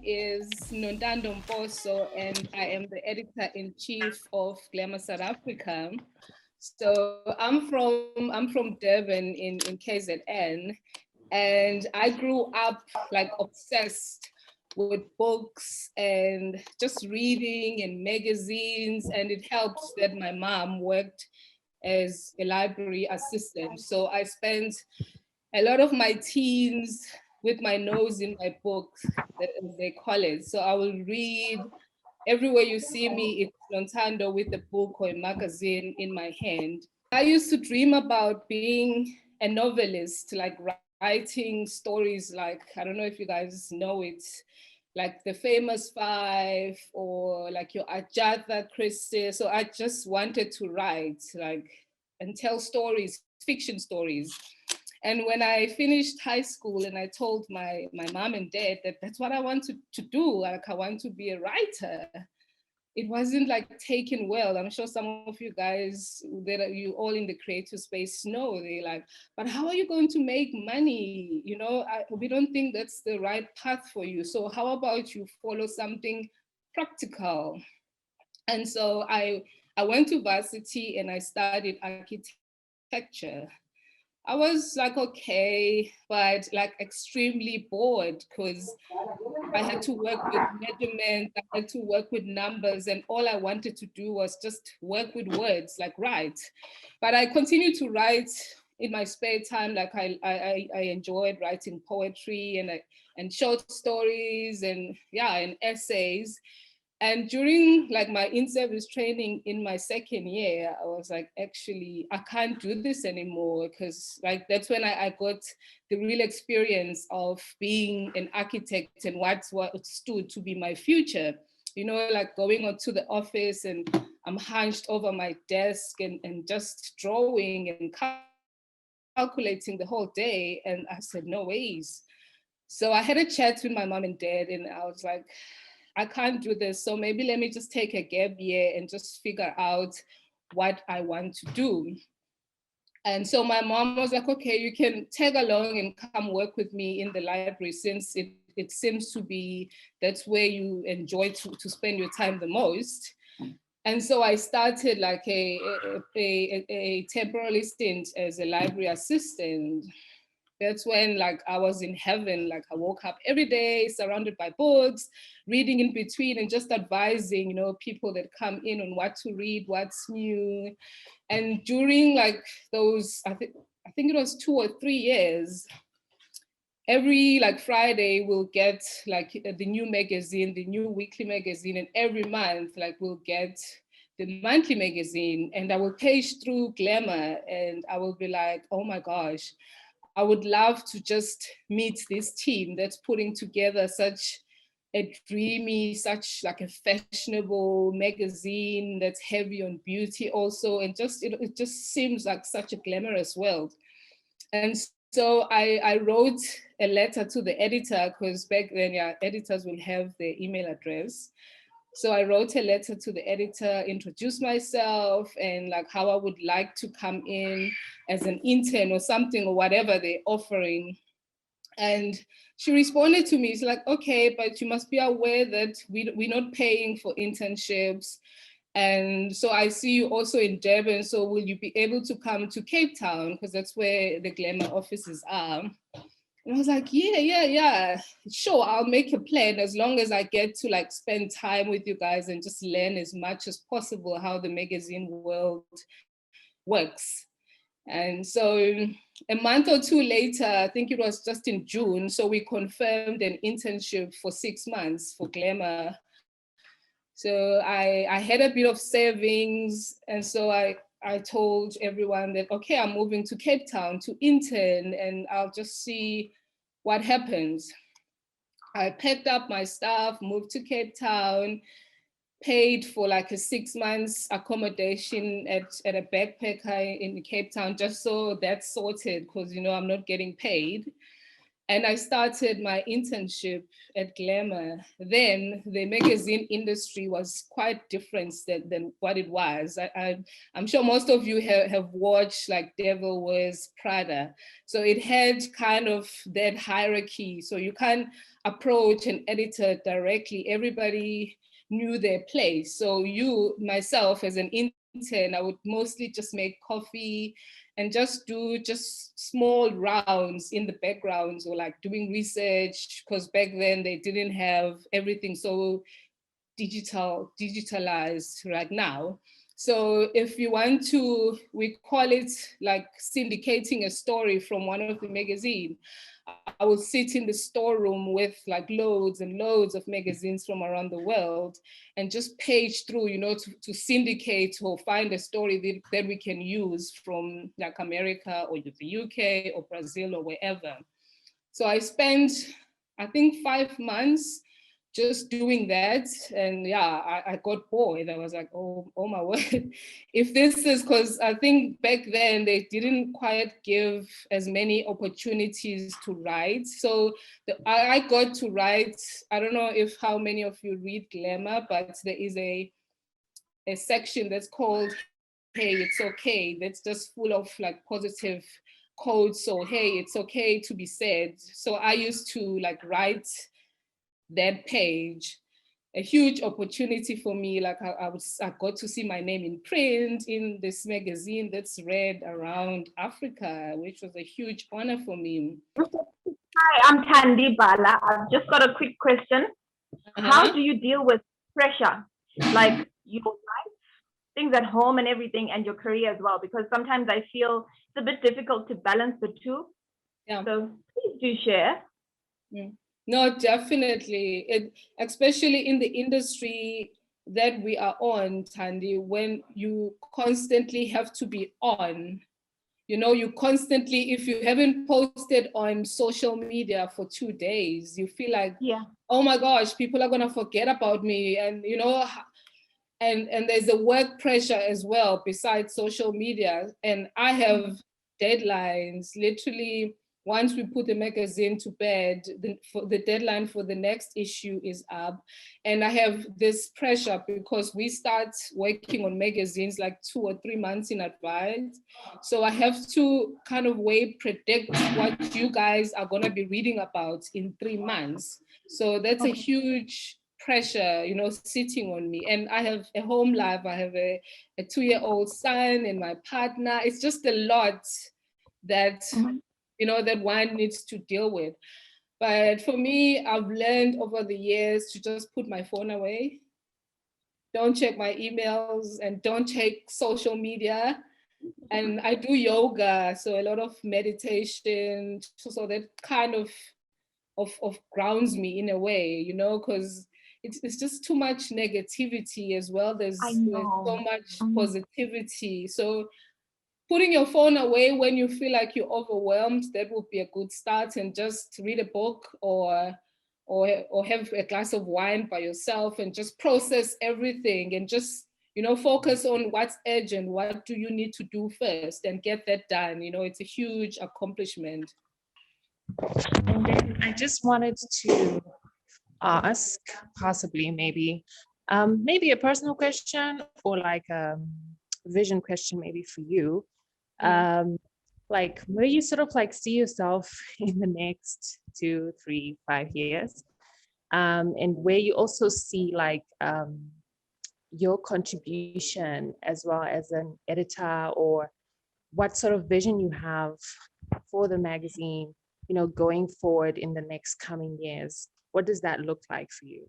is Nontando Mposo, and I am the editor-in-chief of Glamour South Africa. So I'm from Durban in KZN, and I grew up like obsessed with books and just reading and magazines, and it helped that my mom worked as a library assistant. So I spent a lot of my teens with my nose in my book, as they call it. So I will read everywhere you see me, it's Nontando with a book or a magazine in my hand. I used to dream about being a novelist, like writing stories like, I don't know if you guys know it, like the famous five or like your Agatha Christie. So I just wanted to write like and tell stories, fiction stories. And when I finished high school and I told my mom and dad that that's what I want to do, like I want to be a writer, it wasn't like taken well. I'm sure some of you guys that are you all in the creative space know, they like, but how are you going to make money? You know, we don't think that's the right path for you. So how about you follow something practical? And so I went to varsity and I studied architecture. I was like, okay, but like extremely bored because I had to work with measurements, I had to work with numbers, and all I wanted to do was just work with words, like write. But I continued to write in my spare time. Like I enjoyed writing poetry and short stories and yeah, and essays. And during like my in-service training in my second year, I was like, actually, I can't do this anymore because like that's when I got the real experience of being an architect and what stood to be my future. You know, like going onto the office and I'm hunched over my desk and just drawing and calculating the whole day. And I said, no ways. So I had a chat with my mom and dad and I was like, I can't do this. So maybe let me just take a gap year and just figure out what I want to do. And so my mom was like, okay, you can tag along and come work with me in the library since it seems to be, that's where you enjoy to spend your time the most. And so I started like a temporary stint as a library assistant. That's when like I was in heaven. Like I woke up every day surrounded by books, reading in between and just advising, you know, people that come in on what to read, what's new. And during like those, I think it was 2 or 3 years, every like Friday we'll get like the new magazine, the new weekly magazine, and every month like we'll get the monthly magazine, and I will page through Glamour and I will be like, oh my gosh, I would love to just meet this team that's putting together such a dreamy, such like a fashionable magazine that's heavy on beauty also, and just it just seems like such a glamorous world. And so I wrote a letter to the editor because back then, yeah, editors will have their email address. So I wrote a letter to the editor, introduced myself and like how I would like to come in as an intern or something or whatever they're offering. And she responded to me, she's like, okay, but you must be aware that we're not paying for internships. And so I see you also in Durban. So will you be able to come to Cape Town? Because that's where the Glamour offices are. And I was like, yeah, sure, I'll make a plan as long as I get to like spend time with you guys and just learn as much as possible how the magazine world works. And so a month or two later, I think it was just in June, so we confirmed an internship for 6 months for Glamour. So I had a bit of savings, and so I told everyone that, okay, I'm moving to Cape Town to intern and I'll just see what happens. I packed up my stuff, moved to Cape Town, paid for like a 6 months accommodation at a backpacker in Cape Town, just so that's sorted, because you know I'm not getting paid. And I started my internship at Glamour. Then the magazine industry was quite different than what it was. I'm sure most of you have watched like Devil Wears Prada. So it had kind of that hierarchy. So you can't approach an editor directly. Everybody knew their place. So myself as an intern, I would mostly just make coffee and just do small rounds in the backgrounds, or like doing research, because back then they didn't have everything so digitalized like now. So if you want to, we call it like syndicating a story from one of the magazine, I would sit in the storeroom with like loads and loads of magazines from around the world and just page through, to syndicate or find a story that we can use from like America or the UK or Brazil or wherever. So I spent, I think, 5 months just doing that. And yeah, I got bored. I was like, oh my word. If this is, because I think back then they didn't quite give as many opportunities to write. So I got to write, I don't know if how many of you read Glamour, but there is a section that's called Hey, It's Okay. That's just full of like positive quotes. So, hey, it's okay to be sad. So I used to like write that page. A huge opportunity for me. Like I got to see my name in print in this magazine that's read around Africa, which was a huge honor for me. Hi, I'm Tandy Bala. I've just got a quick question. How do you deal with pressure, like your life, things at home and everything, and your career as well? Because sometimes I feel it's a bit difficult to balance the two. Yeah. So please do share. No, definitely. Especially in the industry that we are on, Tandy, when you constantly have to be on, you constantly, if you haven't posted on social media for 2 days, you feel like, oh my gosh, people are going to forget about me. And, and there's a work pressure as well besides social media. And I have deadlines. Literally, once we put the magazine to bed, the deadline for the next issue is up. And I have this pressure because we start working on magazines like 2 or 3 months in advance. So I have to kind of predict what you guys are going to be reading about in 3 months. So that's a huge pressure, sitting on me. And I have a home life. I have a 2-year-old son and my partner. It's just a lot that, that one needs to deal with. But for me, I've learned over the years to just put my phone away. Don't check my emails and don't check social media. And I do yoga, so a lot of meditation, so that kind of grounds me in a way, because it's just too much negativity as well. There's so much positivity. So putting your phone away when you feel like you're overwhelmed, that would be a good start. And just read a book or have a glass of wine by yourself and just process everything and just focus on what's urgent, what do you need to do first, and get that done. It's a huge accomplishment. And then I just wanted to ask, possibly maybe a personal question or like a vision question maybe for you. Like where you sort of like see yourself in the next 2, 3, 5 years, and where you also see like your contribution as well as an editor, or what sort of vision you have for the magazine, going forward in the next coming years. What does that look like for you?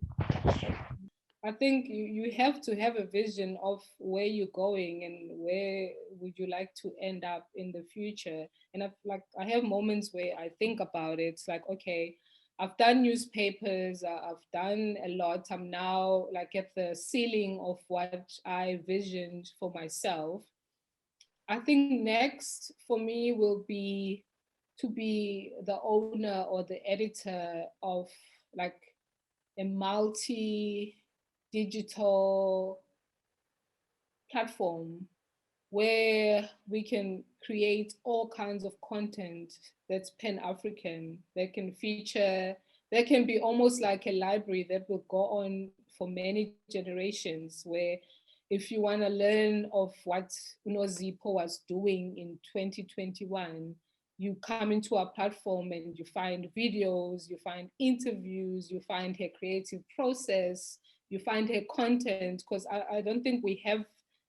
I think you have to have a vision of where you're going and where would you like to end up in the future. And I have moments where I think about it. It's like, okay, I've done newspapers, I've done a lot. I'm now like at the ceiling of what I visioned for myself. I think next for me will be to be the owner or the editor of like a multi-digital platform where we can create all kinds of content that's Pan-African, that can feature, that can be almost like a library that will go on for many generations, where if you want to learn of what Unozipho was doing in 2021, you come into our platform and you find videos, you find interviews, you find her creative process, you find her content, because I don't think we have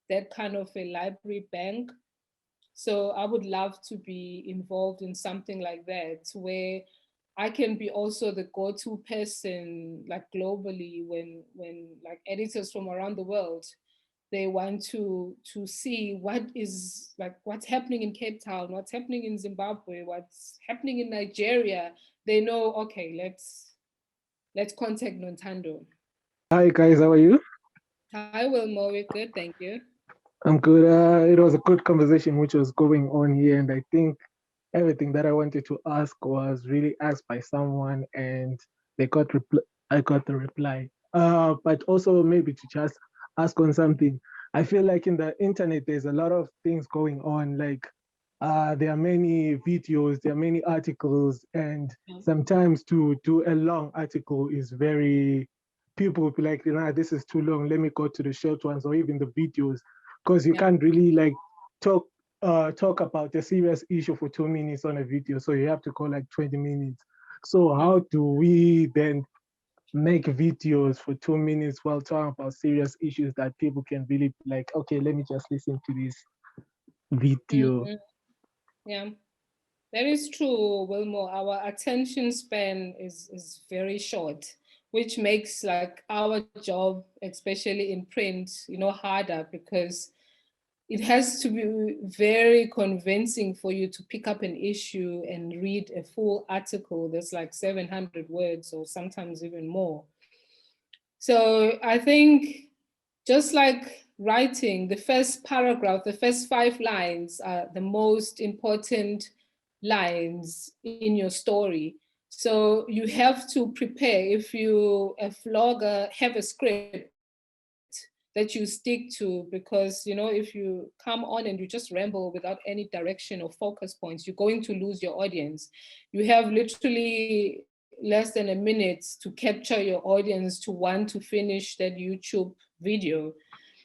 that kind of a library bank. So I would love to be involved in something like that, where I can be also the go-to person, like globally, when like editors from around the world, they want to see what is like what's happening in Cape Town, what's happening in Zimbabwe, what's happening in Nigeria. They know, okay, let's contact Nontando. Hi guys, how are you? Hi, Wilmo, we're good, thank you. I'm good. It was a good conversation which was going on here, and I think everything that I wanted to ask was really asked by someone, and I got the reply. But also maybe to just ask on something. I feel like in the internet there's a lot of things going on. Like there are many videos, there are many articles, and sometimes to do a long article is very. People will be like, nah, this is too long. Let me go to the short ones or even the videos, because you can't really like talk about a serious issue for 2 minutes on a video. So you have to go like 20 minutes. So how do we then make videos for 2 minutes while talking about serious issues that people can really be like, okay, let me just listen to this video. Yeah, that is true, Wilmo. Our attention span is very short, which makes like our job, especially in print, harder, because it has to be very convincing for you to pick up an issue and read a full article that's like 700 words or sometimes even more. So I think just like writing, the first paragraph, the first 5 lines are the most important lines in your story. So you have to prepare. If you, a vlogger, have a script that you stick to, because if you come on and you just ramble without any direction or focus points, you're going to lose your audience. You have literally less than a minute to capture your audience to want to finish that YouTube video.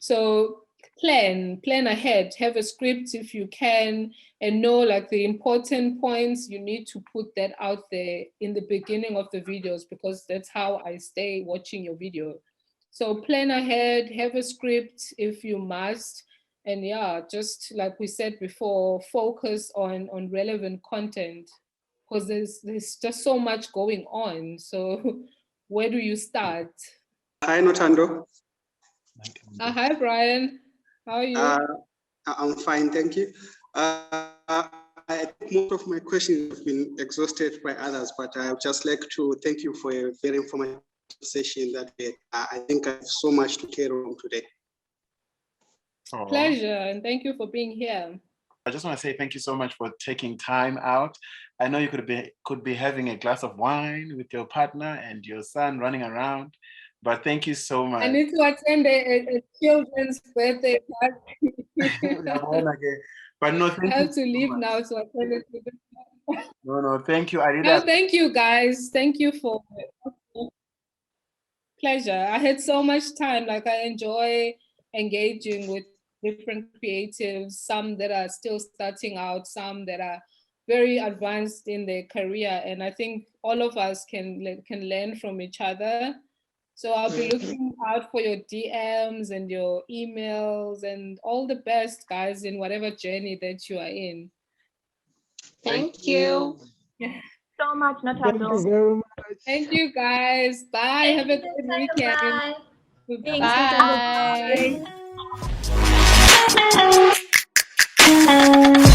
So plan ahead, have a script if you can, and know like the important points. You need to put that out there in the beginning of the videos, because that's how I stay watching your video. So plan ahead, have a script if you must. And yeah, just like we said before, focus on relevant content, because there's just so much going on. So where do you start? Hi, Nontando. Hi, Brian. How are you? I'm fine, thank you. I think most of my questions have been exhausted by others, but I would just like to thank you for a very informative session that I think I have so much to carry on today. Pleasure, and thank you for being here. I just want to say thank you so much for taking time out. I know you could be having a glass of wine with your partner and your son running around, but thank you so much. I need to attend a children's birthday party. But no, thank you. I have to leave now to attend it. No, thank you. Thank you, guys. Thank you for pleasure. I had so much time. Like, I enjoy engaging with different creatives, some that are still starting out, some that are very advanced in their career. And I think all of us can learn from each other. So I'll be looking out for your DMs and your emails, and all the best, guys, in whatever journey that you are in. Thank you. So much, Nontando. Thank you very much. Thank you, guys. Bye. Have a good weekend. Bye. Bye.